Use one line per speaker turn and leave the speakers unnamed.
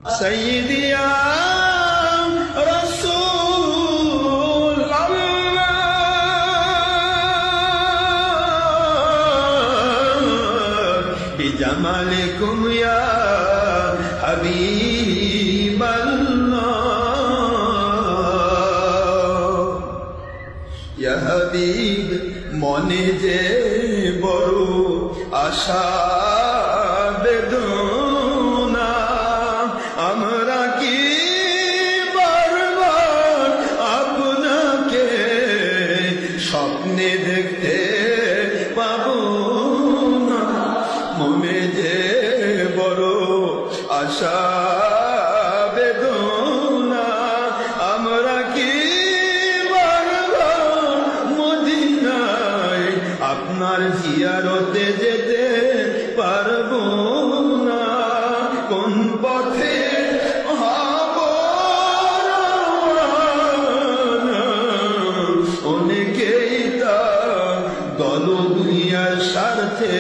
سيدي يا رسول الله بجمالكم يا حبيب الله يا حبيب মনে যে বড় আশা বেদনা আমরা কি বারবার আপনাকে স্বপ্নে দেখতে পাবো না মনে যে বড় আশা বেদনা আমরা কি আপনার জিয়ারতে যেতে পারবো না কোন পথে হব অনেকেই তা দল দুনিয়ার স্বার্থে